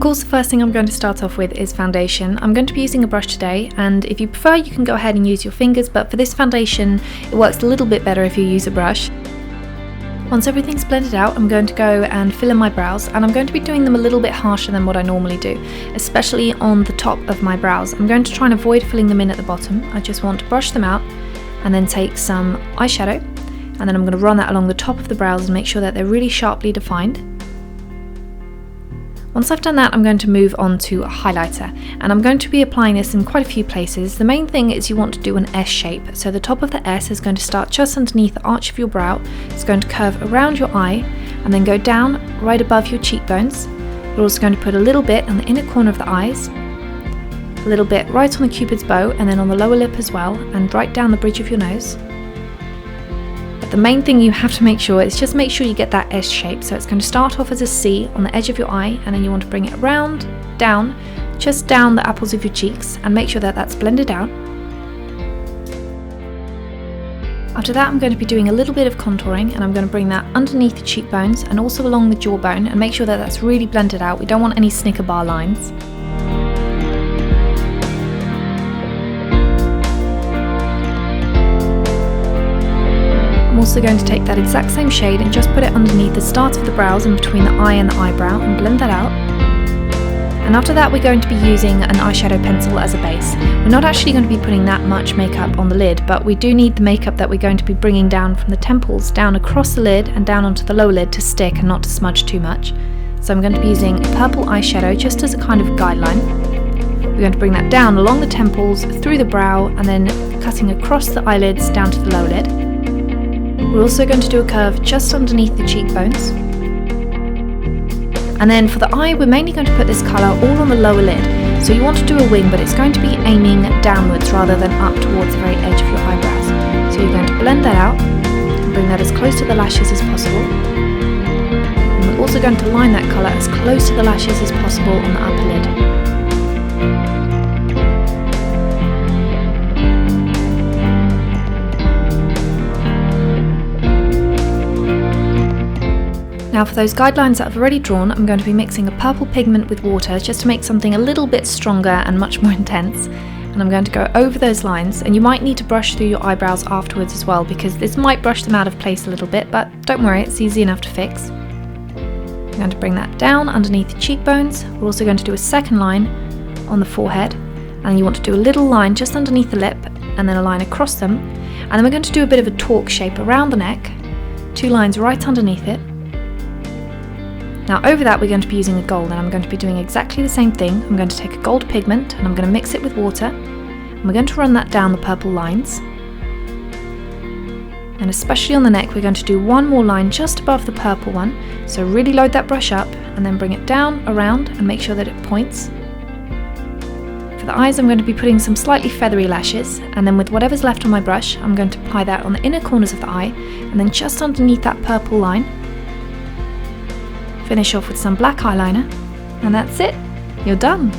course, the first thing I'm going to start off with is foundation. I'm going to be using a brush today, and if you prefer you can go ahead and use your fingers, but for this foundation it works a little bit better if you use a brush. Once everything's blended out, I'm going to go and fill in my brows, and I'm going to be doing them a little bit harsher than what I normally do, especially on the top of my brows. I'm going to try and avoid filling them in at the bottom. I just want to brush them out and then take some eyeshadow, and then I'm going to run that along the top of the brows and make sure that they're really sharply defined. Once I've done that, I'm going to move on to a highlighter, and I'm going to be applying this in quite a few places. The main thing is you want to do an S shape, so the top of the S is going to start just underneath the arch of your brow. It's going to curve around your eye and then go down right above your cheekbones. You're also going to put a little bit on the inner corner of the eyes, a little bit right on the cupid's bow, and then on the lower lip as well, and right down the bridge of your nose. But the main thing you have to make sure is just make sure you get that S shape. So it's going to start off as a C on the edge of your eye, and then you want to bring it around, down, just down the apples of your cheeks, and make sure that that's blended out. After that, I'm going to be doing a little bit of contouring, and I'm going to bring that underneath the cheekbones and also along the jawbone, and make sure that that's really blended out. We don't want any Snicker bar lines. I'm also going to take that exact same shade and just put it underneath the start of the brows and between the eye and the eyebrow, and blend that out. And after that, we're going to be using an eyeshadow pencil as a base. We're not actually going to be putting that much makeup on the lid, but we do need the makeup that we're going to be bringing down from the temples down across the lid and down onto the lower lid to stick and not to smudge too much. So I'm going to be using a purple eyeshadow just as a kind of guideline. We're going to bring that down along the temples, through the brow, and then cutting across the eyelids down to the lower lid. We're also going to do a curve just underneath the cheekbones. And then for the eye, we're mainly going to put this colour all on the lower lid. So you want to do a wing, but it's going to be aiming downwards rather than up towards the very edge of your eyebrows. So you're going to blend that out and bring that as close to the lashes as possible. And we're also going to line that colour as close to the lashes as possible on the upper lid. Now for those guidelines that I've already drawn, I'm going to be mixing a purple pigment with water just to make something a little bit stronger and much more intense. And I'm going to go over those lines, and you might need to brush through your eyebrows afterwards as well, because this might brush them out of place a little bit, but don't worry, it's easy enough to fix. I'm going to bring that down underneath the cheekbones. We're also going to do a second line on the forehead, and you want to do a little line just underneath the lip and then a line across them. And then we're going to do a bit of a torque shape around the neck, 2 lines right underneath it. Now over that we're going to be using a gold, and I'm going to be doing exactly the same thing. I'm going to take a gold pigment and I'm going to mix it with water, and we're going to run that down the purple lines. And especially on the neck, we're going to do one more line just above the purple one. So really load that brush up and then bring it down around and make sure that it points. For the eyes, I'm going to be putting some slightly feathery lashes, and then with whatever's left on my brush, I'm going to apply that on the inner corners of the eye and then just underneath that purple line. Finish off with some black eyeliner, and that's it, you're done!